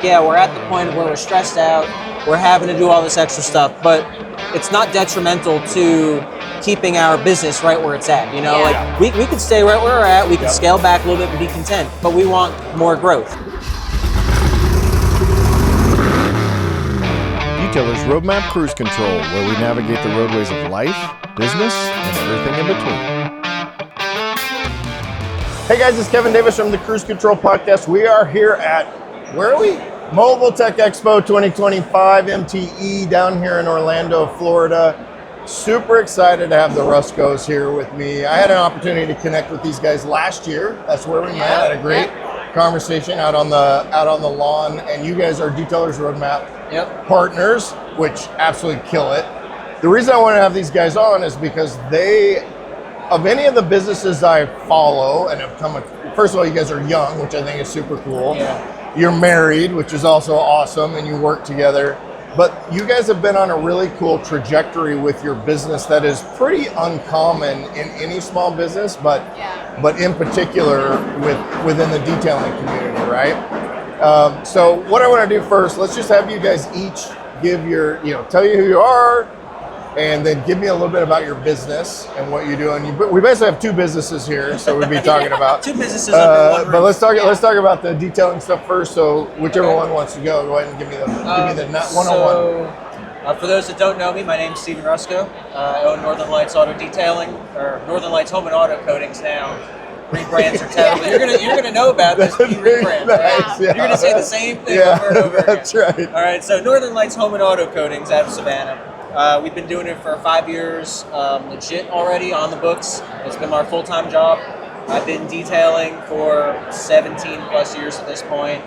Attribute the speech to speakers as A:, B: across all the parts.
A: yeah, we're at the point where we're stressed out, we're having to do all this extra stuff, but it's not detrimental to keeping our business right where it's at. You know, like we could stay right where we're at, we can scale back a little bit and be content, but we want more growth.
B: Detailer's Roadmap Cruise Control, where we navigate the roadways of life, business, and everything in between. Hey guys, it's Kevin Davis from the Cruise Control Podcast. We are here at, where are we? Mobile Tech Expo 2025 MTE down here in Orlando, Florida. Super excited to have the Ruscoes here with me. I had an opportunity to connect with these guys last year. That's where we met. Had a great conversation out on the lawn, and you guys are Detailer's Roadmap partners, which absolutely kill it. The reason I want to have these guys on is because of any of the businesses I follow and have come, first of all, you guys are young, which I think is super cool. You're married, which is also awesome, and you work together. But you guys have been on a really cool trajectory with your business that is pretty uncommon in any small business, but in particular within the detailing community, right? So what I want to do first, let's just have you guys each give tell you who you are, and then give me a little bit about your business and what you do. And we basically have two businesses here, so we'd be talking about
A: two businesses under one roof.
B: But let's talk about the detailing stuff first. So whichever one wants to go ahead and give me the 101.
A: For those that don't know me, my name's Steven Ruscoe. I own Northern Lights Auto Detailing, or Northern Lights Home and Auto Coatings now. Rebrands are terrible. You're gonna know about this when you rebrand. Right? You're gonna say the same thing over and over again.
B: That's right.
A: All right. So Northern Lights Home and Auto Coatings out of Savannah. We've been doing it for 5 years, legit already on the books. It's been our full-time job. I've been detailing for 17 plus years at this point.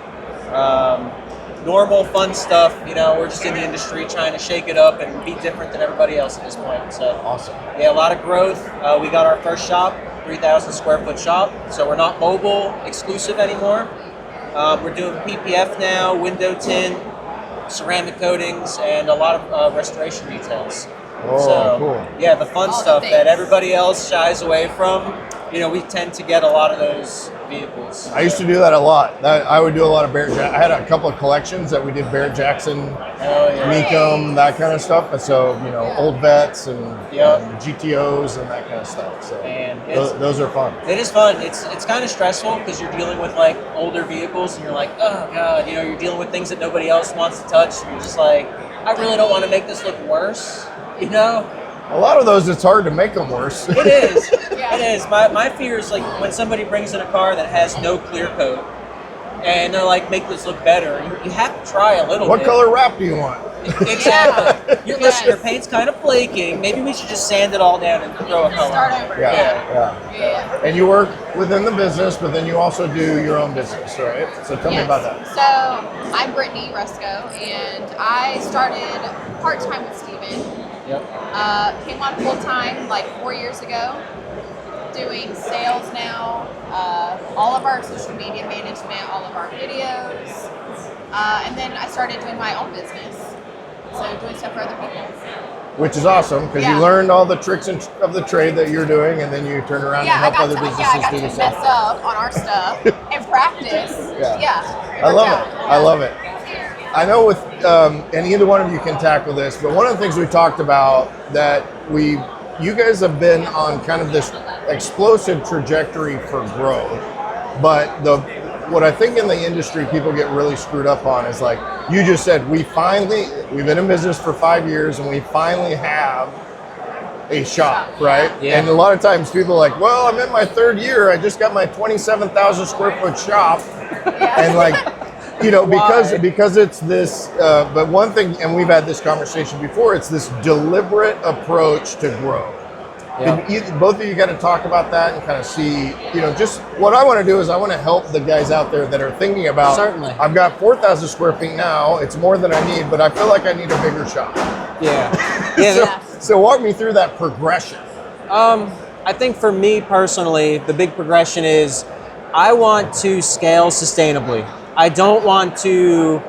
A: Normal fun stuff, we're just in the industry trying to shake it up and be different than everybody else at this point. So
B: awesome.
A: Yeah, a lot of growth. We got our first shop, 3,000 square foot shop. So we're not mobile exclusive anymore. We're doing PPF now, window tint, ceramic coatings, and a lot of restoration details.
B: Cool.
A: Yeah, the fun stuff that everybody else shies away from. We tend to get a lot of those vehicles.
B: I used to do that a lot. I would do a lot of Barrett Jackson. I had a couple of collections that we did Barrett Jackson, Mecum, that kind of stuff. And so, old vets and GTOs and that kind of stuff. So those are fun.
A: It is fun. It's kind of stressful because you're dealing with like older vehicles and you're like, oh God, you're dealing with things that nobody else wants to touch. And you're just like, I really don't want to make this look worse,
B: A lot of those, it's hard to make them worse.
A: It is. It is. My fear is like when somebody brings in a car that has no clear coat and they're like, make this look better. You have to try a little bit.
B: What color wrap do you want?
A: Exactly. Listen, your paint's kind of flaking. Maybe we should just sand it all down and throw a color.
C: Start over.
B: Yeah. And you work within the business, but then you also do your own business, right? So tell me about that.
C: So I'm Brittney Ruscoe, and I started part-time with Steven. Came on full-time like 4 years ago, doing sales now, all of our social media management, all of our videos, and then I started doing my own business, so doing stuff for other people. Which is awesome, because you learned all the tricks of the trade that you're doing, and then you turn around and help other businesses do the same. I got to mess up on our stuff and practice.
B: I love it. I know with, and either one of you can tackle this, but one of the things we talked about that you guys have been on kind of this explosive trajectory for growth, but what I think in the industry people get really screwed up on is like, you just said, we've been in business for 5 years and we finally have a shop, right? Yeah. And a lot of times people are like, well, I'm in my 3rd year, I just got my 27,000 square foot shop, and like, because it's this, but one thing, and we've had this conversation before, it's this deliberate approach to grow. Both of you got to talk about that and kind of see, just what I want to do is I want to help the guys out there that are thinking about,
A: certainly,
B: I've got 4,000 square feet now, it's more than I need, but I feel like I need a bigger shop. So walk me through that progression.
A: I think for me personally, the big progression is I want to scale sustainably. I don't want to,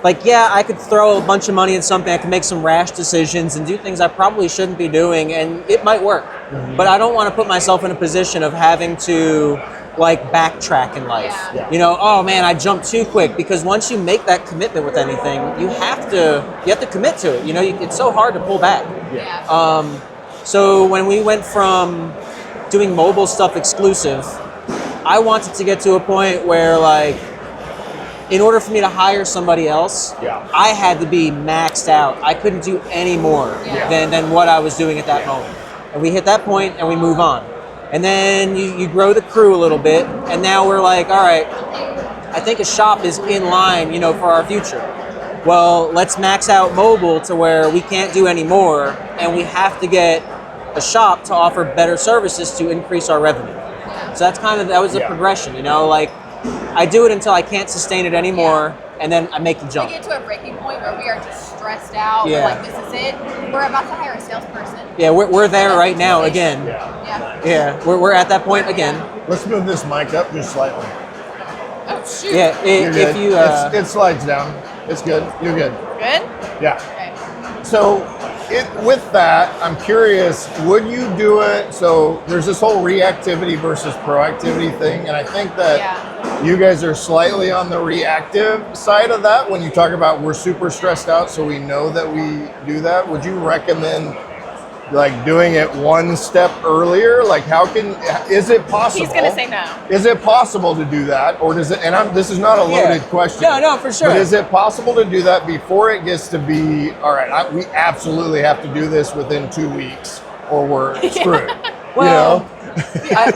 A: I could throw a bunch of money at something, I can make some rash decisions and do things I probably shouldn't be doing, and it might work. Mm-hmm. But I don't want to put myself in a position of having to like backtrack in life.
C: Yeah.
A: You know, oh man, I jumped too quick, because once you make that commitment with anything, you have to commit to it. You know, it's so hard to pull back.
C: Yeah.
A: So when we went from doing mobile stuff exclusive, I wanted to get to a point where, like, in order for me to hire somebody else, I had to be maxed out. I couldn't do any more than what I was doing at that moment. And we hit that point and we move on. And then you grow the crew a little bit, and now we're like, all right, I think a shop is in line, you know, for our future. Well, let's max out mobile to where we can't do any more, and we have to get a shop to offer better services to increase our revenue. So that was the progression, you know, like I do it until I can't sustain it anymore, and then I make the jump.
C: We get to a breaking point where we are just stressed out. We're like, this is it. We're about to hire a salesperson.
A: Yeah, we're there right now again.
C: Yeah.
A: We're at that point again.
B: Let's move this mic up just slightly.
C: Oh, shoot.
A: Yeah, if you...
B: it slides down. It's good. You're good.
C: Good?
B: Yeah.
C: Okay.
B: So with that, I'm curious, would you do it? So there's this whole reactivity versus proactivity thing, and I think that you guys are slightly on the reactive side of that when you talk about we're super stressed out, so we know that we do that. Would you recommend like doing it one step earlier? Like is it possible?
C: He's going to say no.
B: Is it possible to do that, or does it, and this is not a loaded question.
A: No, for sure.
B: But is it possible to do that before it gets to be, all right, we absolutely have to do this within 2 weeks or we're screwed?
A: Well,
B: you know?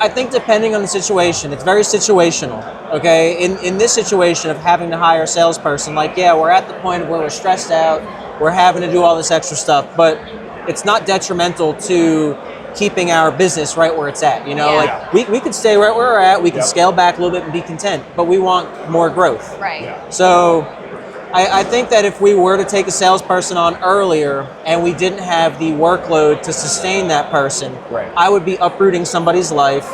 A: I think depending on the situation, it's very situational, okay? In this situation of having to hire a salesperson, like, we're at the point where we're stressed out, we're having to do all this extra stuff, but it's not detrimental to keeping our business right where it's at, you know? Like, we could stay right where we're at, we could scale back a little bit and be content, but we want more growth.
C: Right.
A: So I think that if we were to take a salesperson on earlier and we didn't have the workload to sustain that person, I would be uprooting somebody's life,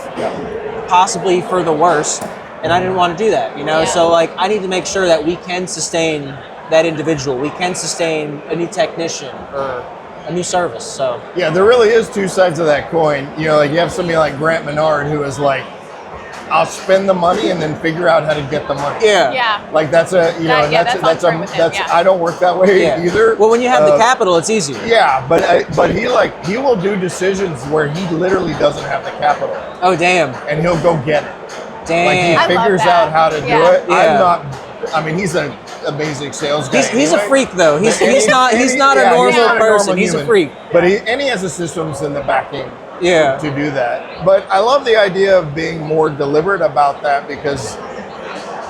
A: possibly for the worse, and I didn't want to do that, you know? So like, I need to make sure that we can sustain that individual, we can sustain a new technician or a new service. So
B: there really is two sides of that coin. You know, like you have somebody like Grant Menard who is like, I'll spend the money and then figure out how to get the money.
C: Yeah.
B: Like that's I don't work that way either.
A: Well, when you have the capital, it's easier.
B: Yeah, but he will do decisions where he literally doesn't have the capital.
A: Oh, damn.
B: And he'll go get it.
A: Damn.
B: Like he figures out how to do it.
A: Yeah.
B: I mean, he's an amazing sales guy.
A: He's a freak though. He's not a normal person. He's a freak.
B: But he has the systems in the backing
A: to
B: do that. But I love the idea of being more deliberate about that, because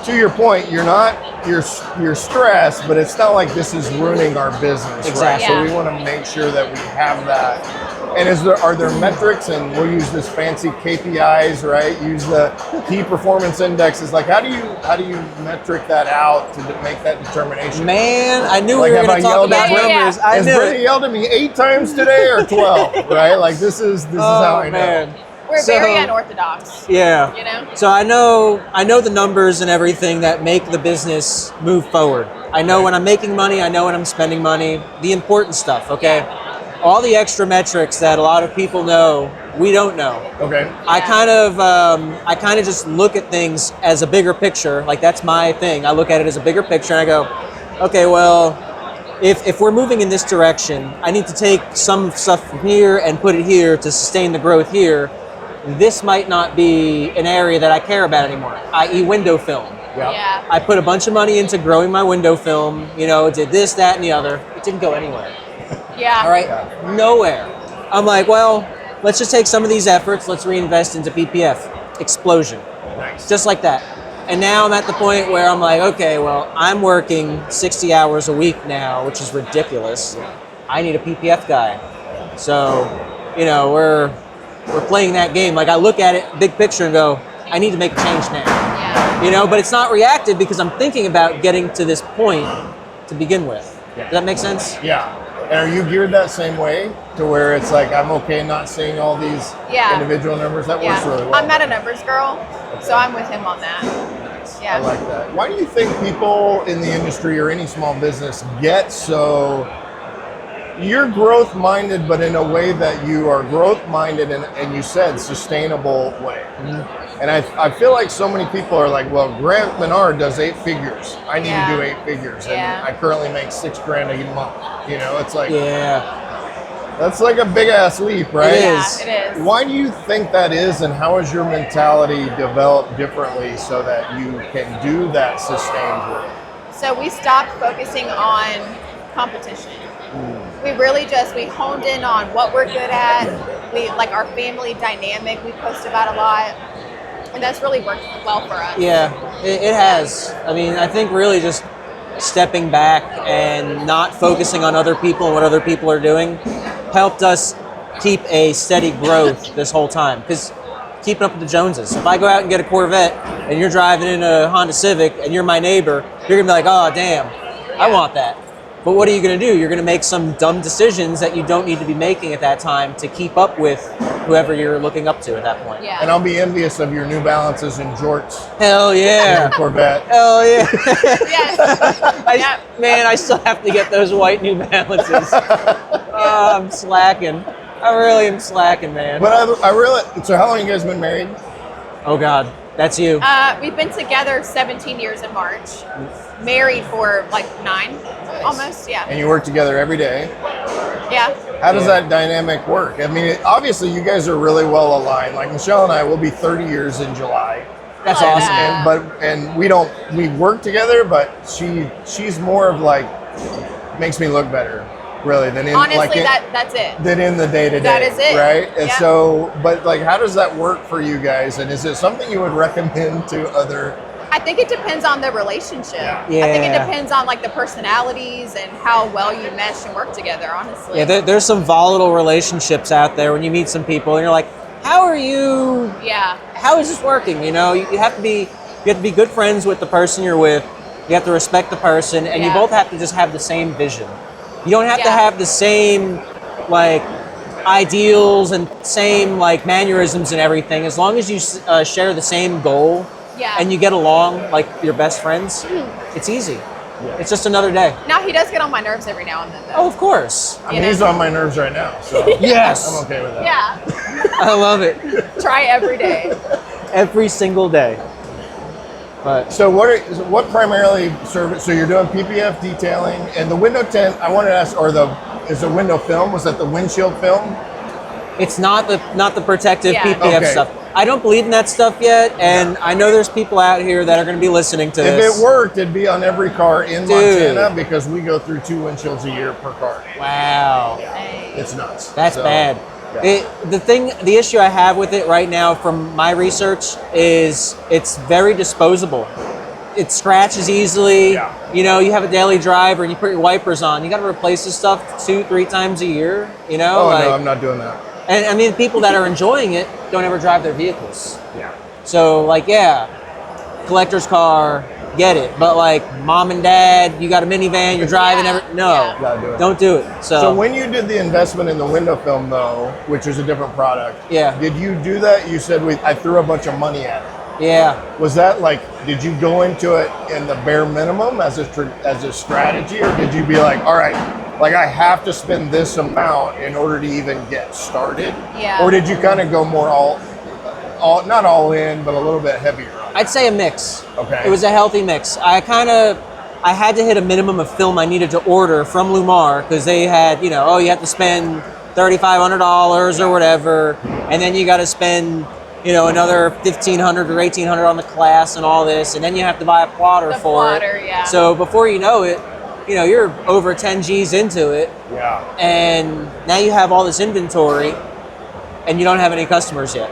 B: to your point, you're stressed, but it's not like this is ruining our business.
A: Exactly.
B: Right? So we want to make sure that we have that. And are there metrics, and we'll use this fancy KPIs, right? Use the key performance indexes. Like how do you metric that out to make that determination?
A: Man, I knew we were going to talk about numbers. I
B: Has
A: knew
B: Brittney yelled at me 8 times today or 12? Right? Like this is how I know.
A: Man.
C: We're very unorthodox.
A: Yeah.
C: You know?
A: So I know the numbers and everything that make the business move forward. I know when I'm making money, I know when I'm spending money, the important stuff, okay? All the extra metrics that a lot of people know, we don't know.
B: Okay.
A: I kind of just look at things as a bigger picture. Like that's my thing. I look at it as a bigger picture and I go, okay, well, if we're moving in this direction, I need to take some stuff from here and put it here to sustain the growth here. This might not be an area that I care about anymore, i.e. window film.
C: Yeah.
A: I put a bunch of money into growing my window film, did this, that, and the other. It didn't go anywhere.
C: Yeah.
A: All right? Nowhere. I'm like, well, let's just take some of these efforts, let's reinvest into PPF. Explosion.
B: Nice.
A: Just like that. And now I'm at the point where I'm like, okay, well, I'm working 60 hours a week now, which is ridiculous. I need a PPF guy. So, we're playing that game. Like I look at it, big picture, and go, I need to make a change now.
C: Yeah.
A: But it's not reactive because I'm thinking about getting to this point to begin with. Does that make sense?
B: Yeah. And are you geared that same way to where it's like, I'm okay not seeing all these individual numbers? That works really well.
C: I'm not a numbers girl, so I'm with him on that. Yeah.
B: I like that. Why do you think people in the industry or any small business get so you're growth minded, but in a way that you are growth minded and you said sustainable way. And I feel like so many people are like, well, Grant Menard does 8 figures. I need to do 8 figures. And I currently make $6,000 a month. You know, it's like, that's like a big ass leap, right?
A: It
C: Yeah,
A: is.
C: it is.
B: Why do you think that is, and how has your mentality developed differently so that you can do that sustained growth?
C: So we stopped focusing on competition. We really we honed in on what we're good at. We like our family dynamic. We post about a lot, and that's really worked well for us.
A: Yeah, it has. I mean, I think really just stepping back and not focusing on other people and what other people are doing helped us keep a steady growth this whole time. Because keeping up with the Joneses. If I go out and get a Corvette and you're driving in a Honda Civic and you're my neighbor, you're gonna be like, oh damn, I want that. But what are you going to do? You're going to make some dumb decisions that you don't need to be making at that time to keep up with whoever you're looking up to at that point.
C: Yeah.
B: And I'll be envious of your New Balances and jorts.
A: Hell yeah.
B: And Corvette.
A: Hell yeah.
C: Yes.
A: Man, I still have to get those white New Balances. Oh, I'm slacking. I really am slacking, man.
B: But I really, so how long you guys been married?
A: Oh God, that's you.
C: We've been together 17 years in March. Married for like 9, almost. Yeah.
B: And you work together every day.
C: Yeah.
B: How does that dynamic work? I mean, obviously you guys are really well aligned. Like Michelle and I will be 30 years in July.
A: That's
C: Oh,
A: awesome.
C: yeah.
B: And we work together, but she's more of like, makes me look better, really, than in
C: Honestly, that's it.
B: than in the day to day.
C: That is it.
B: Right? And
C: Yeah.
B: so, but like, how does that work for you guys? And is it something you would recommend to other?
C: I think it depends on the relationship.
B: Yeah.
C: I think it
A: Yeah.
C: depends on like the personalities and how well you mesh and work together, honestly.
A: Yeah, there's some volatile relationships out there when you meet some people and you're like, how are you?
C: Yeah.
A: How is this working? You know, you have to be good friends with the person you're with. You have to respect the person, and you
C: Yeah.
A: both have to just have the same vision. You don't have to
C: Yeah.
A: have the same like ideals and same like mannerisms and everything. As long as you share the same goal
C: Yeah.
A: and you get along like your best friends, it's easy. It's just another day.
C: Now he does get on my nerves every now and then, though.
A: Oh, of course.
B: I mean, he's on my nerves right now, so
A: Yes.
B: I'm okay with that.
C: Yeah.
A: I love it.
C: Try every day.
A: Every single day. But
B: So what primarily service? So you're doing PPF detailing and the window tint. I wanted to ask, is the window film? Was that the windshield film?
A: it's not the protective
C: Yeah.
A: PPF
B: Okay.
A: stuff. I don't believe in that stuff yet, and I know there's people out here that are going to be listening to
B: If
A: this.
B: it worked, it'd be on every car in
A: Dude.
B: Montana because we go through 2 windshields a year per car.
A: Wow.
C: Hey.
B: It's nuts.
A: That's
B: So,
A: bad.
B: yeah.
A: The issue I have with it right now from my research is it's very disposable. It scratches easily.
B: Yeah.
A: You know, you have a daily driver and you put your wipers on. You got to replace this stuff 2-3 times a year. You know,
B: Oh
A: like,
B: no, I'm not doing that.
A: and I mean, people that are enjoying it don't ever drive their vehicles.
B: Yeah.
A: So, like, yeah, collector's car, get it. But like, mom and dad, you got a minivan, you're driving.
C: Yeah.
A: No,
C: Yeah.
B: Gotta do it.
A: don't do it.
B: So when you did the investment in the window film, though, which is a different product,
A: Yeah.
B: did you do that? You said I threw a bunch of money at it.
A: yeah.
B: Was that like, did you go into it in the bare minimum as a strategy, or did you be like, all right, like I have to spend this amount in order to even get started?
C: Yeah.
B: Or did you kind of go more all not all in, but a little bit heavier?
A: I'd say a mix.
B: Okay.
A: It was a healthy mix. I had to hit a minimum of film I needed to order from Lumar because they had, you have to spend $3,500 or whatever, and then you got to spend, another $1,500 or $1,800 on the class and all this, and then you have to buy a plotter
C: The
A: for
C: plotter,
A: it.
C: yeah.
A: So before you know it, you're over 10 G's into it,
B: Yeah.
A: and now you have all this inventory, and you don't have any customers yet.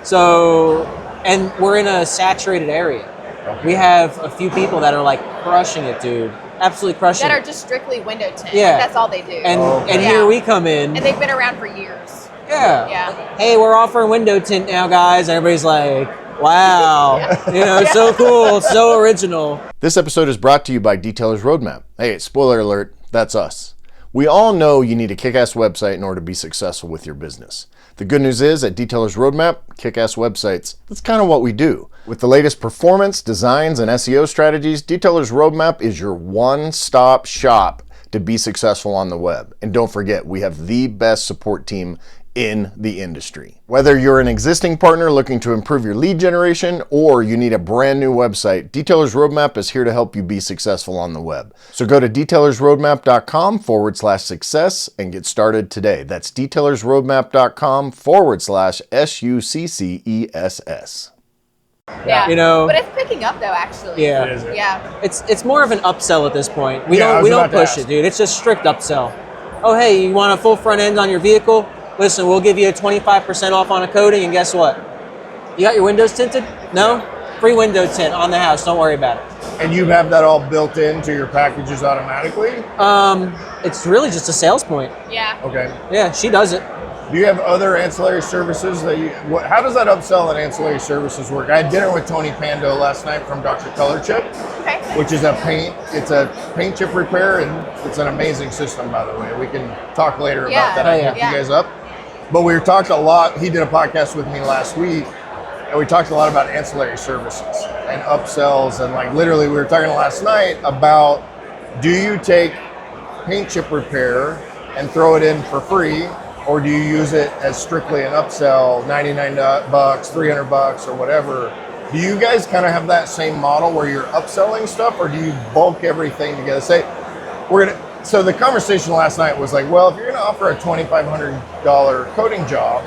A: So, and we're in a saturated area.
B: Okay.
A: We have a few people that are like crushing it, dude. Absolutely crushing
C: That are
A: it.
C: just strictly window tint.
A: Yeah.
C: Like, that's all they do.
A: And
B: Okay.
A: and
C: Yeah.
A: here we come in.
C: And they've been around for years.
A: Yeah.
C: Yeah.
A: Hey, we're offering window tint now, guys. And everybody's like, wow.
C: Yeah.
A: So cool, so original.
B: This episode is brought to you by Detailer's Roadmap. Hey, spoiler alert, that's us. We all know you need a kick-ass website in order to be successful with your business. The good news is at Detailer's Roadmap, kick-ass websites, that's kind of what we do. With the latest performance, designs, and SEO strategies, Detailer's Roadmap is your one-stop shop to be successful on the web. And don't forget, we have the best support team in the industry. Whether you're an existing partner looking to improve your lead generation or you need a brand new website, Detailer's Roadmap is here to help you be successful on the web. So go to detailersroadmap.com/success and get started today. That's detailersroadmap.com/SUCCESS.
C: Yeah.
A: You know,
C: but it's picking up though, actually.
A: Yeah.
B: Is it?
C: Yeah.
A: It's more of an upsell at this point. We
B: Yeah, I
A: don't
B: was
A: we
B: about
A: don't
B: to
A: push
B: ask.
A: it, dude. It's just strict upsell. Oh, hey, you want a full front end on your vehicle? Listen, we'll give you a 25% off on a coating, and guess what? You got your windows tinted? No? Free window tint on the house. Don't worry about it.
B: And you have that all built into your packages automatically?
A: It's really just a sales point.
C: Yeah.
B: Okay.
A: Yeah, she does it.
B: Do you have other ancillary services that how does that upsell and ancillary services work? I had dinner with Tony Pando last night from Dr. Color Chip,
C: Okay.
B: which is a paint chip repair, and it's an amazing system, by the way. We can talk later
C: Yeah.
B: about that. I can hook
C: Yeah.
B: you guys up. But we talked a lot. He did a podcast with me last week, and we talked a lot about ancillary services and upsells, and like literally we were talking last night about, do you take paint chip repair and throw it in for free, or do you use it as strictly an upsell, $99, $300 or whatever? Do you guys kind of have that same model where you're upselling stuff, or do you bulk everything together? So the conversation last night was like, well, if you're going to offer a $2,500 coating job,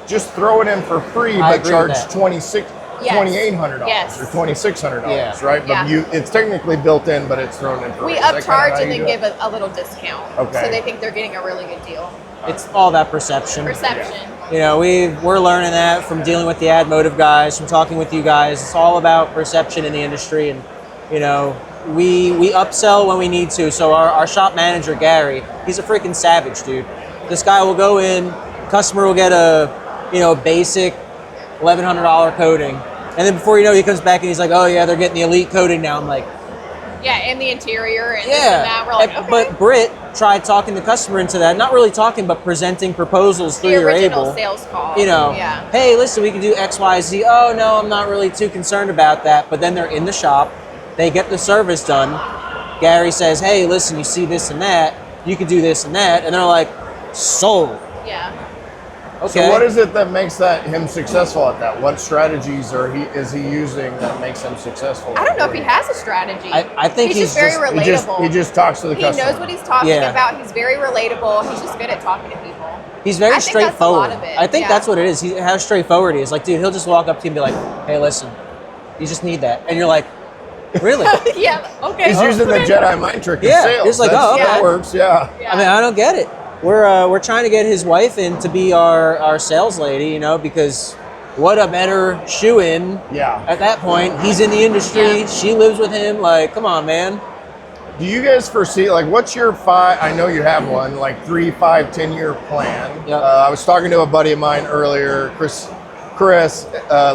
B: just throw it in for free,
A: I
B: but
A: agree
B: charge
A: with that.
B: $2,800
C: Yes.
B: or $2,600,
A: Yeah.
B: right? But
C: Yeah.
B: it's technically built in, but it's thrown in for
C: We
B: free. Is that kinda how
C: upcharge and
B: you
C: then
B: do it?
C: give a little discount.
B: Okay.
C: So they think they're getting a really good deal.
A: It's all that perception.
C: Perception.
A: You know, we're learning that from dealing with the ad motive guys, from talking with you guys. It's all about perception in the industry, and you know, we upsell when we need to. So our shop manager Gary, he's a freaking savage, dude. This guy will go in, customer will get a basic $1,100 coating, and then before you know, he comes back and he's like, oh yeah, they're getting the elite coating now. I'm like,
C: Yeah, and the interior and this and that. We're like, okay.
A: But Britt tried talking the customer into that, not really talking, but presenting proposals through
C: the
A: your
C: original
A: able.
C: sales call.
A: You know,
C: Yeah.
A: hey, listen, we can do X, Y, Z. Oh no, I'm not really too concerned about that. But then they're in the shop, they get the service done. Gary says, hey, listen, you see this and that, you can do this and that, and they're like, sold.
C: Yeah.
A: Okay.
B: So what is it that makes him successful at that? What strategies is he using that makes him successful?
C: I don't know if he has a strategy.
A: I think
C: he's just very relatable.
B: He just talks to the
C: He
B: customer.
C: knows what he's talking
A: Yeah.
C: about. He's very relatable. He's just good at talking to people.
A: He's very
C: I think that's a lot
A: straightforward.
C: of it,
A: I think
C: yeah.
A: that's what it is. How straightforward he is. Like, dude, he'll just walk up to you and be like, hey, listen, you just need that. And you're like, really?
C: Yeah. Okay.
B: He's using the Jedi mind trick of
A: Yeah,
B: sales.
A: it's like, oh, okay.
B: That works, yeah.
C: Yeah.
A: I mean, I don't get it. We're trying to get his wife in to be our sales lady, you know, because what a better shoe-in
B: Yeah.
A: at that point. He's in the industry.
C: Yeah.
A: She lives with him. Like, come on, man.
B: Do you guys foresee, like, what's your I know you have one, like 3, 5, 10-year plan?
A: Yep.
B: I was talking to a buddy of mine earlier, Chris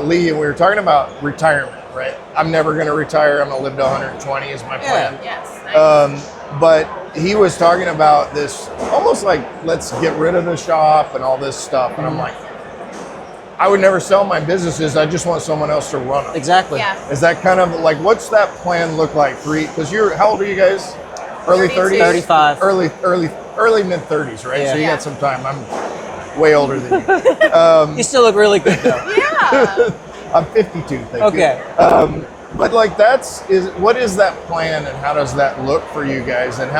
B: Lee, and we were talking about retirement, right? I'm never going to retire. I'm going to live to 120 is my plan.
C: Yes. Nice.
B: But he was talking about this, almost like, let's get rid of the shop and all this stuff. And I'm like, I would never sell my businesses. I just want someone else to run them.
A: Exactly.
C: Yeah.
B: Is that kind of like, what's that plan look like? Because how old are you guys? Early
C: 32.
B: 30s?
A: 35.
B: Early mid 30s, right?
A: Yeah.
B: So you
C: Yeah.
B: got some time. I'm way older than you.
A: You still look really good, though.
C: Yeah.
B: I'm 52, thank
A: Okay.
B: you. But like what is that plan, and how does that look for you guys? And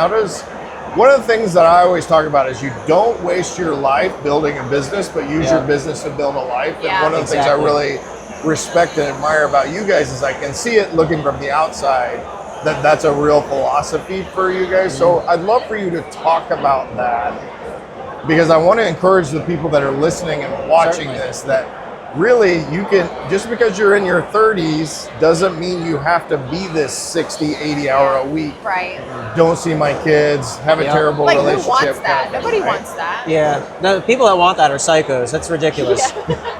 B: one of the things that I always talk about is you don't waste your life building a business, but use your business to build a life.
C: Yeah.
B: And one of the things I really respect and admire about you guys is I can see it looking from the outside that's a real philosophy for you guys. So I'd love for you to talk about that, because I want to encourage the people that are listening and watching
A: Certainly.
B: this that really, you can, just because you're in your 30s doesn't mean you have to be this 60, 80 hour a week.
C: Right.
B: Don't see my kids, have a
A: Yeah.
B: terrible
C: Like,
B: relationship.
C: who wants that?
B: kind of thing,
C: Nobody
B: right?
C: wants that.
A: Yeah. The people that want that are psychos. That's ridiculous.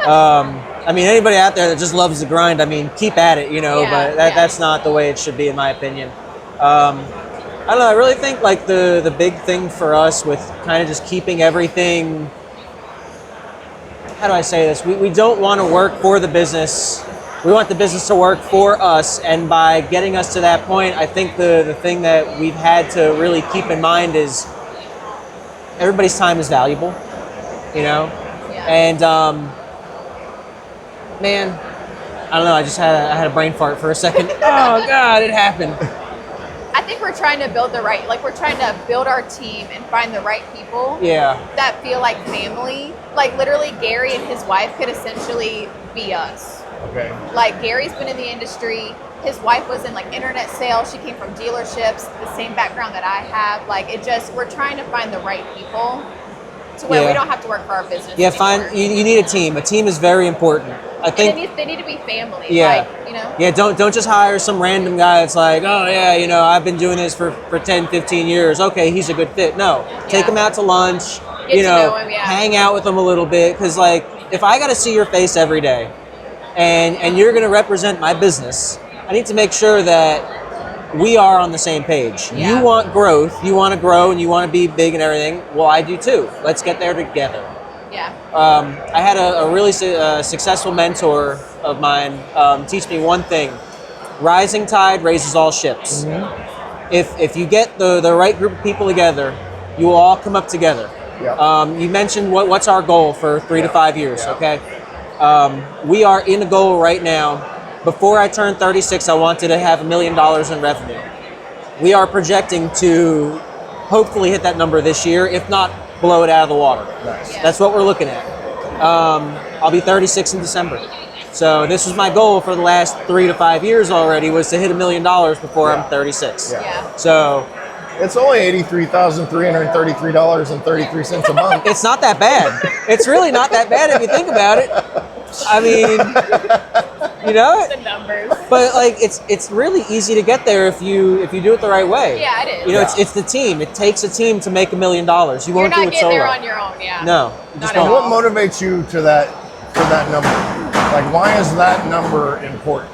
A: I mean, anybody out there that just loves the grind, I mean, keep at it, you know,
C: Yeah,
A: but
C: yeah.
A: that's not the way it should be, in my opinion. I don't know. I really think like the big thing for us with kind of just keeping everything, how do I say this? We don't want to work for the business We want the business to work for us, and by getting us to that point, I think the thing that we've had to really keep in mind is everybody's time is valuable, you know?
C: Yeah.
A: And man, I don't know, I had a brain fart for a second. Oh God, it happened.
C: I think we're trying to build we're trying to build our team and find the right people that feel like family. Like literally Gary and his wife could essentially be us.
B: Okay.
C: Like Gary's been in the industry. His wife was in like internet sales. She came from dealerships, the same background that I have. Like we're trying to find the right people to where we don't have to work for our business anymore.
A: You need a team. A team is very important. I think
C: they need to be family.
A: Yeah.
C: Like, you know?
A: Yeah, don't just hire some random guy that's like, oh yeah, you know, I've been doing this for 10, 15 years. Okay, he's a good fit. No, take him out to lunch,
C: Get to know him,
A: hang out with him a little bit. Because like, if I got to see your face every day and you're going to represent my business, I need to make sure that we are on the same page.
C: Yeah.
A: You want growth, you want to grow, and you want to be big and everything. Well, I do too. Let's get there together.
C: Yeah.
A: I had a really successful mentor of mine teach me one thing: rising tide raises all ships. Mm-hmm. If you get the right group of people together, you will all come up together.
B: Yeah.
A: You mentioned what's our goal for 3 to 5 years.
B: Yeah.
A: Okay. We are in a goal right now. Before I turned 36, I wanted to have $1 million in revenue. We are projecting to hopefully hit that number this year, if not blow it out of the water.
B: Nice.
C: Yeah.
A: That's what we're looking at. I'll be 36 in December. So this was my goal for the last 3 to 5 years already, was to hit $1 million before I'm 36.
B: Yeah.
A: So
B: it's only $83,333.33 a month.
A: it's not that bad. It's really not that bad if you think about it. I mean, you know,
C: The numbers.
A: but like it's really easy to get there if you do it the right way.
C: Yeah, it is.
A: You know, it's the team. It takes a team to make $1 million. You won't
C: You're
A: do
C: not
A: it
C: getting
A: solo.
C: there on your own, yeah.
A: No, you just
C: Not at
A: don't.
C: all.
B: What motivates you to that number? Like, why is that number important?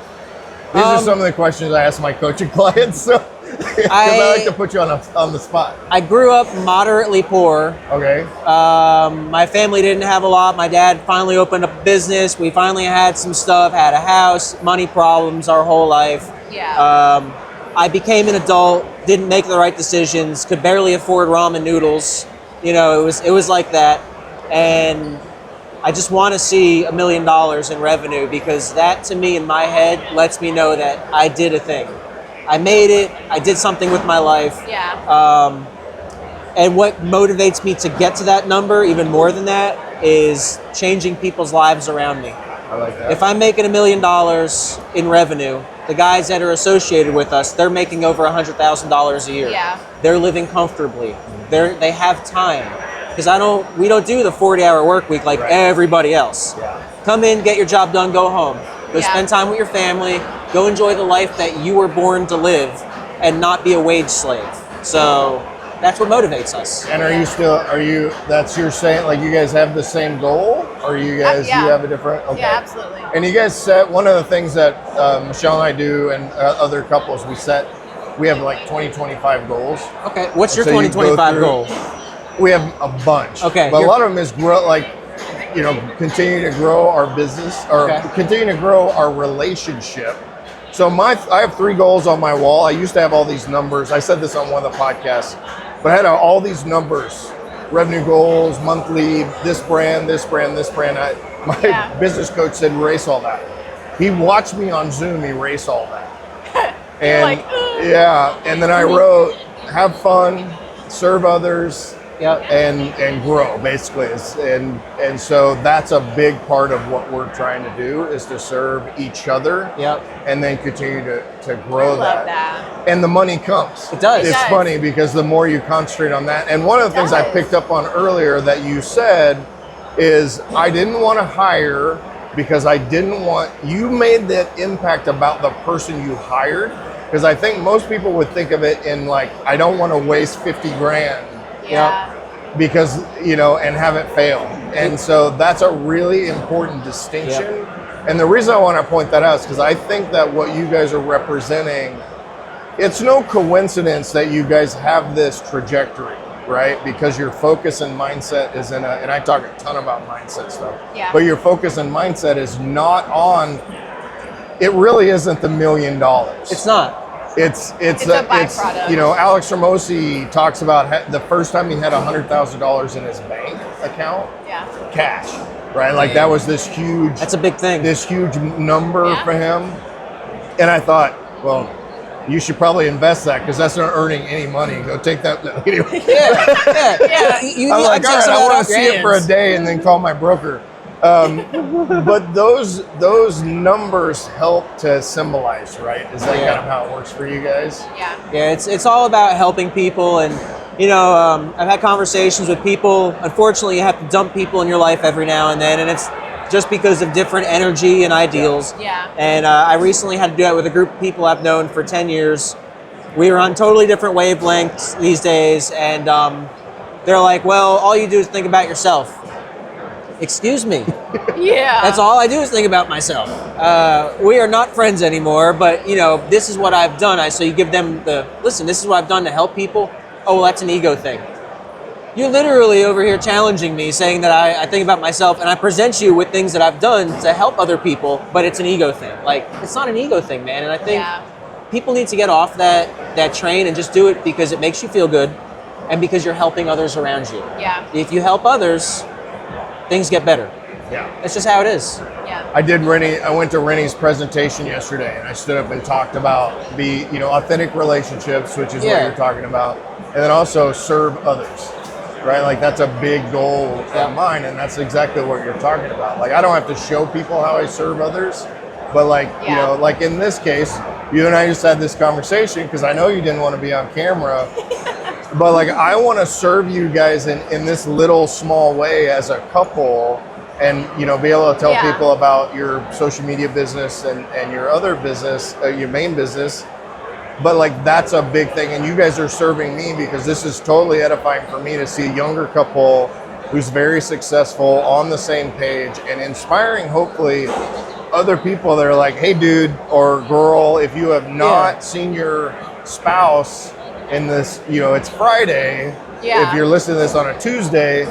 B: These are some of the questions I ask my coaching clients. So, because I like to put you on the spot.
A: I grew up moderately poor.
B: Okay.
A: My family didn't have a lot. My dad finally opened up a business. We finally had some stuff, had a house, money problems our whole life.
C: Yeah.
A: I became an adult, didn't make the right decisions, could barely afford ramen noodles. You know, it was like that. And I just want to see $1 million in revenue, because that, to me, in my head, lets me know that I did a thing. I made it. I did something with my life.
C: Yeah.
A: And what motivates me to get to that number, even more than that, is changing people's lives around me.
B: I like that.
A: If I'm making $1 million in revenue, the guys that are associated with us, they're making over $100,000 a year.
C: Yeah.
A: They're living comfortably. They have time. Because we don't do the 40-hour work week like everybody else.
B: Yeah.
A: Come in, get your job done, go home. Go
C: Yeah.
A: spend time with your family. Go enjoy the life that you were born to live, and not be a wage slave. So that's what motivates us.
B: And that's your saying, like, you guys have the same goal? Or you guys,
C: yeah.
B: you have a different? Okay.
C: Yeah, absolutely.
B: And you guys set, one of the things that Michelle and I do, and other couples, we have like 2025 goals.
A: Okay, what's your
B: So you go
A: 2025
B: through-
A: goal?
B: We have a bunch.
A: Okay,
B: But a lot of them is grow, like, continue to grow our business, or continue to grow our relationship. So I have 3 goals on my wall. I used to have all these numbers. I said this on one of the podcasts, but I had all these numbers, revenue goals, monthly, this brand, this brand, this brand. My business coach said, erase all that. He watched me on Zoom erase all that. And
C: like, ugh.
B: yeah, and then I wrote, have fun, serve others,
A: Yep.
B: and grow, basically. And so that's a big part of what we're trying to do, is to serve each other.
A: Yep.
B: And then continue to grow
C: I love that.
B: And the money comes.
A: It does.
C: It
B: It's
C: does.
B: funny because the more you concentrate on that, and one of the things I
C: does.
B: picked up on earlier that you said is, I didn't want to hire because I didn't want, you made that impact about the person you hired. Because I think most people would think of it in like, I don't want to waste 50 grand.
C: Yeah.
B: Because, and have it fail. And so that's a really important distinction. And the reason I want to point that out is because I think that what you guys are representing, it's no coincidence that you guys have this trajectory, right? Because your focus and mindset is and I talk a ton about mindset stuff,
C: Yeah.
B: but your focus and mindset is not on it really isn't the $1 million.
A: It's not.
B: It's
C: a byproduct.
B: you know, Alex Ramosi talks about the first time he had $100,000 in his bank account,
C: Yeah.
B: cash, right? Like that was this huge.
A: That's a big thing.
B: This huge number
C: Yeah.
B: for him, and I thought, well, you should probably invest that because that's not earning any money. Go take that. Anyway.
A: Yeah.
B: I'm like, all right, I want to see it for a day and then call my broker. But those numbers help to symbolize, right? Is that kind of how it works for you guys?
C: Yeah.
A: Yeah, it's all about helping people, and I've had conversations with people. Unfortunately, you have to dump people in your life every now and then, and it's just because of different energy and ideals.
C: Yeah.
A: And I recently had to do that with a group of people I've known for 10 years. We were on totally different wavelengths these days, and they're like, well, all you do is think about yourself. Excuse me.
C: Yeah.
A: That's all I do is think about myself. We are not friends anymore, but this is what I've done. So you give them listen, this is what I've done to help people. Oh, well, that's an ego thing. You're literally over here challenging me, saying that I think about myself, and I present you with things that I've done to help other people, but it's an ego thing. Like, it's not an ego thing, man. And I think people need to get off that train and just do it because it makes you feel good and because you're helping others around you.
C: Yeah.
A: If you help others, things get better.
B: Yeah.
A: That's just how it is.
C: Yeah.
B: I went to Rennie's presentation yesterday, and I stood up and talked about the authentic relationships, which is what you're talking about, and then also serve others, right? Like that's a big goal of mine, and that's exactly what you're talking about. Like I don't have to show people how I serve others, but like like in this case, you and I just had this conversation because I know you didn't want to be on camera. But like I want to serve you guys in this little small way as a couple, and be able to tell people about your social media business and your other business, your main business. But like that's a big thing, and you guys are serving me because this is totally edifying for me to see a younger couple who's very successful on the same page and inspiring hopefully other people that are like, hey dude or girl, if you have not seen your spouse in this, it's Friday.
C: Yeah.
B: If you're listening to this on a Tuesday,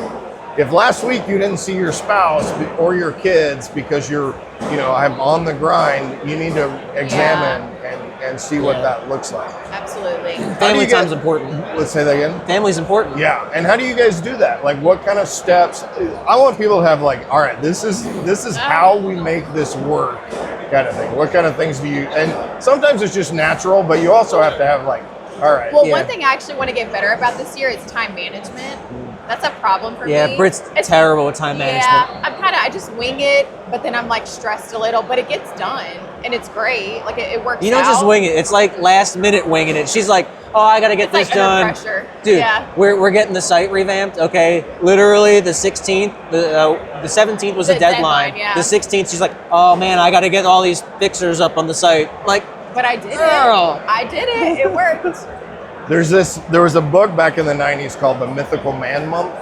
B: if last week you didn't see your spouse or your kids because you're, I'm on the grind, you need to examine and see what that looks like.
C: Absolutely.
A: Family time's important.
B: Let's say that again.
A: Family's important.
B: Yeah. And how do you guys do that? Like what kind of steps? I want people to have like, all right, this is how we make this work kind of thing. What kind of things do you, and sometimes it's just natural, but you also have to have like, all right.
C: Well, one thing I actually want to get better about this year is time management. That's a problem for me.
A: Yeah, Britt's terrible with time management.
C: Yeah, I just wing it, but then I'm like stressed a little, but it gets done and it's great. Like it works out.
A: You don't just wing it. It's like last minute winging it. She's like, oh, I got to get this done.
C: Pressure.
A: Dude, we're getting the site revamped. Okay, literally the 16th, the 17th was the deadline.
C: Yeah.
A: The 16th, she's like, oh man, I got to get all these fixers up on the site. Like,
C: but I did it.
A: I
C: did it. It worked.
B: There was a book back in the 90s called The Mythical Man Month,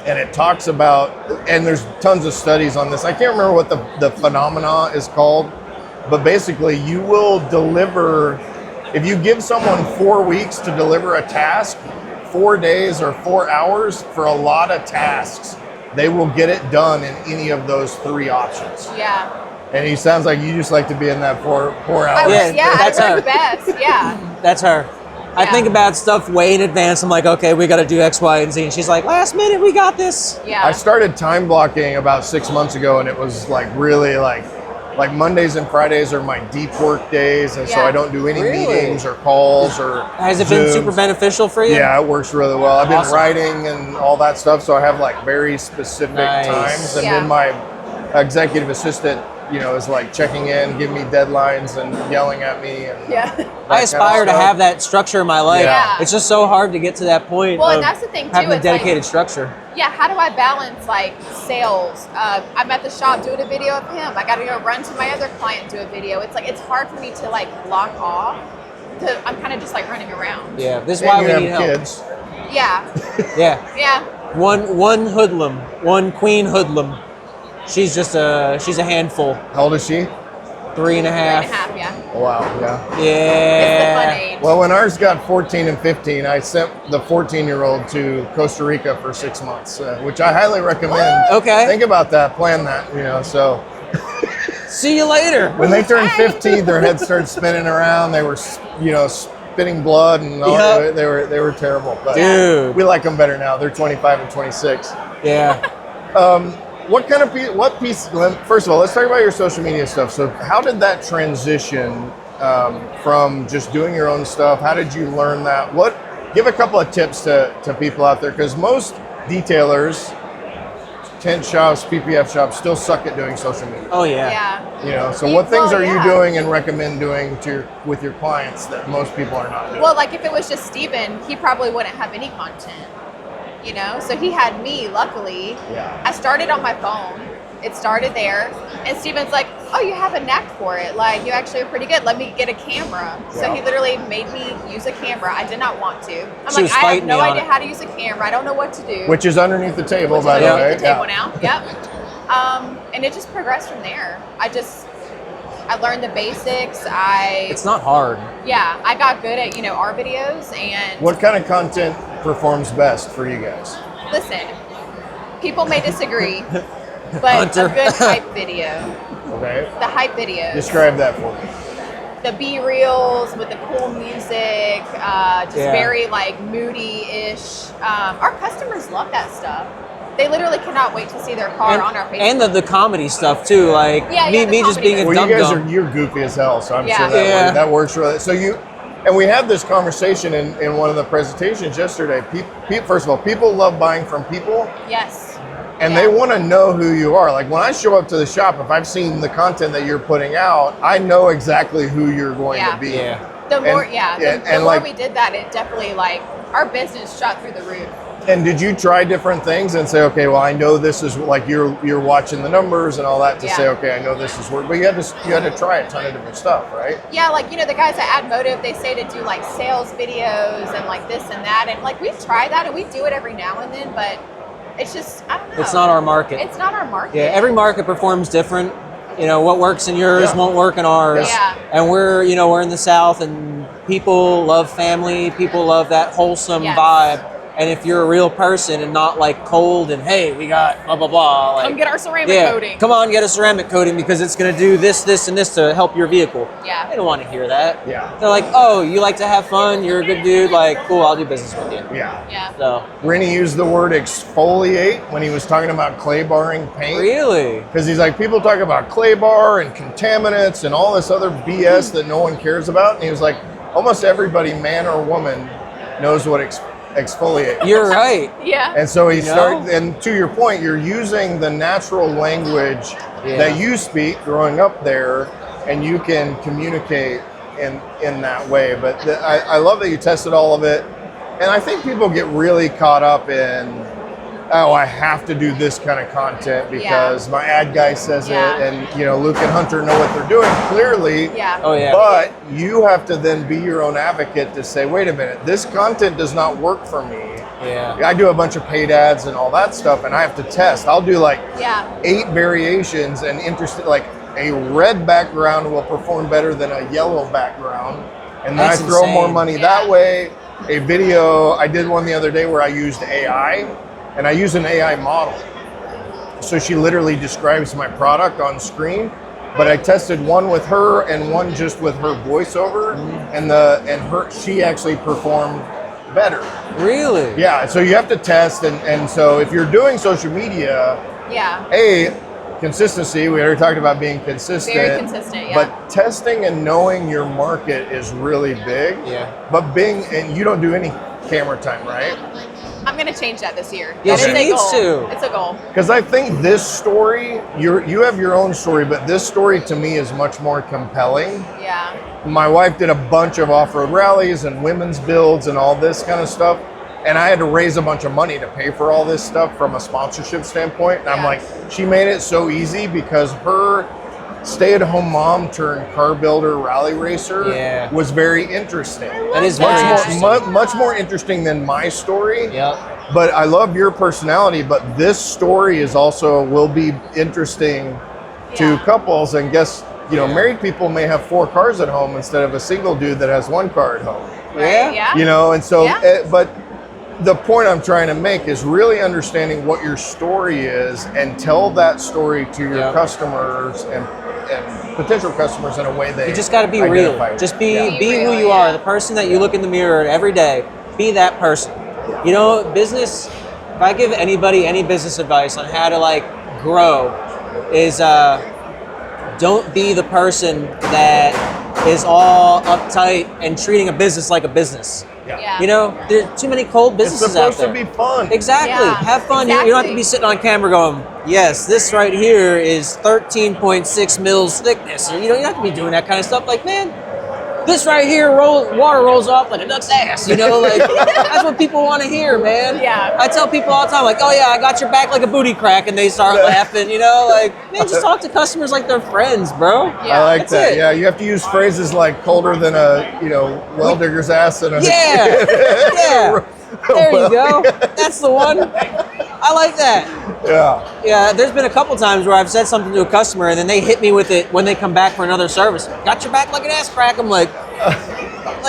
B: and it talks about, and there's tons of studies on this. I can't remember what the phenomena is called, but basically you will deliver, if you give someone 4 weeks to deliver a task, 4 days or 4 hours for a lot of tasks, they will get it done in any of those 3 options.
C: Yeah.
B: And he sounds like you just like to be in that 4 hours.
A: That's
C: I
A: her.
C: work best. Yeah.
A: That's her. I think about stuff way in advance. I'm like, okay, we got to do X, Y, and Z. And she's like, last minute, we got this.
C: Yeah.
B: I started time blocking about 6 months ago, and it was like really like Mondays and Fridays are my deep work days, and so I don't do any meetings or calls or
A: Has it been super beneficial for you?
B: Yeah, it works really well. I've been
A: Awesome.
B: writing and all that stuff, so I have like very specific times, and then my executive assistant, is like checking in, giving me deadlines and yelling at me. And
A: I aspire to have that structure in my life.
C: Yeah.
A: It's just so hard to get to that point.
C: Well,
A: of
C: and that's the thing too.
A: having a
C: It's
A: dedicated structure.
C: Yeah, how do I balance like sales? I'm at the shop doing a video of him. I got to go run to my other client and do a video. It's like it's hard for me to like block off. I'm kind of just like running around.
A: Yeah, this is why we need help.
B: Kids.
C: Yeah.
A: Yeah. One hoodlum, one queen hoodlum. She's a handful.
B: How old is she?
A: 3.5.
C: 3.5, yeah.
B: Oh, wow, yeah.
C: It's the
A: Yeah.
C: fun age.
B: Well, when ours got 14 and 15, I sent the 14-year-old to Costa Rica for 6 months, which I highly recommend.
A: Okay.
B: Think about that, plan that, so.
A: See you later.
B: When they turned 15, their heads started spinning around. They were, spitting blood and all.
A: Yep.
B: They were terrible. But
A: Dude.
B: we like them better now. They're 25 and 26.
A: Yeah.
B: What piece? First of all, let's talk about your social media stuff. So, how did that transition from just doing your own stuff? How did you learn that? Give a couple of tips to people out there, because most detailers, tent shops, PPF shops, still suck at doing social media.
A: Oh yeah.
C: Yeah.
B: So what things are you doing and recommend doing with your clients that most people are not doing?
C: Well, like if it was just Steven, he probably wouldn't have any content. So he had me, luckily.
B: Yeah.
C: I started on my phone. It started there. And Steven's like, oh, you have a knack for it. Like, you actually are pretty good. Let me get a camera. So
B: Yeah.
C: he literally made me use a camera. I did not want to. I'm
A: She
C: like,
A: was
C: I have
A: fighting
C: no
A: me on
C: idea
A: it.
C: how to use a camera. I don't know what to do.
B: Which is underneath the table, by the
C: Which is
B: way.
C: underneath the table
B: Yeah.
C: now. Yep. And it just progressed from there. I learned the basics.
A: It's not hard.
C: I got good at, our videos. And
B: What kind of content performs best for you guys?
C: listen, people may disagree, but
A: Hunter.
C: a good hype video.
B: Okay.
C: The hype videos.
B: Describe that for me.
C: The B-reels with the cool music, just
A: Yeah.
C: very like moody-ish. Our customers love that stuff. They literally cannot wait to see their car on our Facebook.
A: And the comedy stuff too, like
C: the
A: me just
C: comedy
A: being a
C: does.
B: Well, you guys
A: dum-dum.
B: you're goofy as hell, so I'm
C: Yeah.
B: sure
A: Yeah.
B: that works really. So and we had this conversation in one of the presentations yesterday. First of all, people love buying from people,
C: Yes.
B: and
C: Yeah.
B: they want to know who you are. Like when I show up to the shop, if I've seen the content that you're putting out, I know exactly who you're going
C: Yeah.
B: to be.
A: Yeah.
C: The more,
B: and
C: the more
B: like-
C: we did that, it definitely our business shot through the roof.
B: And did you try different things and say, okay, well, I know this is like you're watching the numbers and all that to
C: Yeah.
B: say, okay, I know this is work, but you had to try a ton of different stuff, right?
C: Yeah, the guys at Add Motive, they say to do like sales videos and like this and that, and like we try that and we do it every now and then, but it's just I don't know.
A: It's not our market.
C: It's not our market.
A: Yeah, every market performs different. What works in yours
B: Yeah.
A: won't work in ours.
C: Yeah.
A: And we're in the South, and people love family. People love that wholesome
C: Yes.
A: vibe. And if you're a real person and not like cold and hey, we got blah blah blah. Like,
C: Come get our ceramic coating.
A: Come on, get a ceramic coating because it's going to do this, this, and this to help your vehicle.
C: Yeah.
A: They don't want to hear that.
B: Yeah.
A: They're like, oh, you like to have fun. You're a good dude. Like, cool, I'll do business with you.
B: Yeah.
C: Yeah.
A: So,
B: Brittney used the word exfoliate when he was talking about clay barring paint.
A: really?
B: Because he's like, people talk about clay bar and contaminants and all this other BS that no one cares about. And he was like, almost everybody, man or woman, knows what exfoliate is.
A: You're right.
C: Yeah.
B: And so he
A: You know?
B: started, and to your point, you're using the natural language
A: Yeah.
B: that you speak growing up there, and you can communicate in that way. But I love that you tested all of it. And I think people get really caught up in, oh, I have to do this kind of content because my ad guy says
C: Yeah.
B: it, and Luke and Hunter know what they're doing clearly.
C: Yeah.
A: Oh yeah.
B: But you have to then be your own advocate to say, wait a minute, this content does not work for me.
A: Yeah.
B: I do a bunch of paid ads and all that stuff, and I have to test. I'll do like
C: Yeah.
B: 8 variations, and like a red background will perform better than a yellow background, and then
A: That's
B: I throw more
A: insane.
B: money
C: Yeah.
B: that way. A video, I did one the other day where I used AI, and I use an AI model. So she literally describes my product on screen, but I tested one with her and one just with her voiceover, and she actually performed better.
A: Really?
B: Yeah, so you have to test, and so if you're doing social media,
C: Yeah.
B: consistency, we already talked about being consistent.
C: Very consistent, yeah.
B: But testing and knowing your market is really big.
A: Yeah.
B: But and you don't do any camera time, right?
C: I'm going to change that this year.
A: Yes,
C: That is
A: she
C: a
A: needs
C: goal.
A: to.
C: It's a goal.
B: Because I think this story, you have your own story, but this story to me is much more compelling.
C: Yeah.
B: My wife did a bunch of off-road rallies and women's builds and all this kind of stuff. And I had to raise a bunch of money to pay for all this stuff from a sponsorship standpoint. And I'm
C: Yeah.
B: like, she made it so easy because her stay-at-home mom turned car builder rally racer
A: Yeah.
B: was very interesting.
A: That is very interesting.
B: Much more interesting than my story.
A: Yep.
B: But I love your personality, but this story is also will be interesting to
C: Yeah.
B: couples, and guess,
A: Yeah.
B: married people may have 4 cars at home instead of a single dude that has 1 car at home.
A: Yeah.
C: Yeah.
B: And so,
C: Yeah.
B: but the point I'm trying to make is really understanding what your story is and tell that story to your
A: Yeah.
B: customers and and potential customers in a way they
A: You just got to be real.
B: identify.
A: Just be
B: Yeah.
C: Be
A: who
C: real,
A: you are.
C: yeah.
A: The person that you look in the mirror every day. Be that person. You know, business. If I give anybody any business advice on how to like grow, is don't be the person that is all uptight and treating a business like a business.
C: Yeah.
A: You know, there's too many cold
B: It's
A: businesses out
B: supposed
A: there.
B: to be fun.
A: Exactly.
C: Yeah,
A: Have fun. You don't have to be
C: exactly.
A: sitting on camera going, yes, this right here is 13.6 mils thickness. You know, you don't have to be doing that kind of stuff. Like, man, this right here, water rolls off like a duck's ass. You know, like, that's what people want to hear, man.
C: Yeah.
A: I tell people all the time, like, oh yeah, I got your back like a booty crack, and they start laughing, you know? Like, man, just talk to customers like they're friends, bro.
C: Yeah.
B: I like
A: That's
B: that.
A: it.
B: Yeah, you have to use phrases like colder than a, well digger's ass and a
A: Yeah. Yeah. There you go. That's the one. I like that.
B: Yeah.
A: Yeah, there's been a couple times where I've said something to a customer and then they hit me with it when they come back for another service. Got your back like an ass crack. I'm like,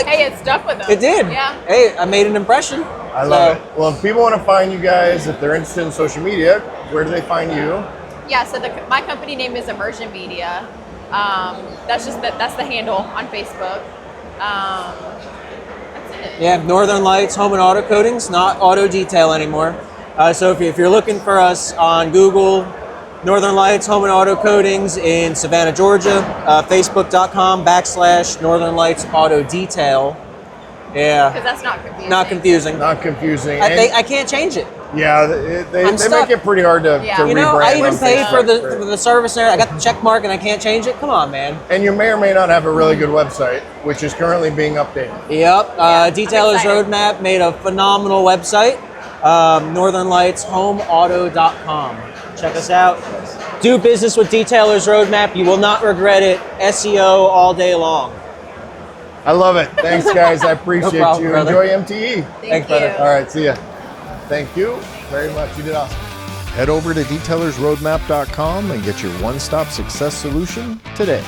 C: Hey, it stuck with them.
A: it did.
C: Yeah.
A: Hey, I made an impression.
B: I love it. Well, if people want to find you guys, if they're interested in social media, where do they find you?
C: Yeah, so my company name is Immersion Media. That's the handle on Facebook. That's it.
A: Yeah, Northern Lights Home and Auto Coatings, not auto detail anymore. So if you're looking for us on Google, Northern Lights Home and Auto Coatings in Savannah, Georgia, Facebook.com/Northern Lights Auto Detail. Yeah,
C: Because that's not confusing.
A: not confusing.
B: Not confusing.
A: I can't change it.
B: Yeah, they
A: I'm
B: make
A: stuck.
B: it pretty hard to
C: Yeah.
B: to
A: You know,
B: rebrand
A: I even
B: on
A: paid for
B: Facebook.
A: the service there. I got the check mark and I can't change it. Come on, man.
B: And you may or may not have a really good website, which is currently being updated.
A: Yep.
C: I'm
A: Detailers
C: excited.
A: Roadmap made a phenomenal website. NorthernLightsHomeAuto.com. Check us out. Do business with Detailers Roadmap. You will not regret it. SEO all day long.
B: I love it. Thanks, guys. I appreciate
A: problem,
B: you.
A: brother.
B: Enjoy MTE.
A: Thanks, brother.
B: All right, see ya. Thank you very much. You did awesome. Head over to detailersroadmap.com and get your one-stop success solution today.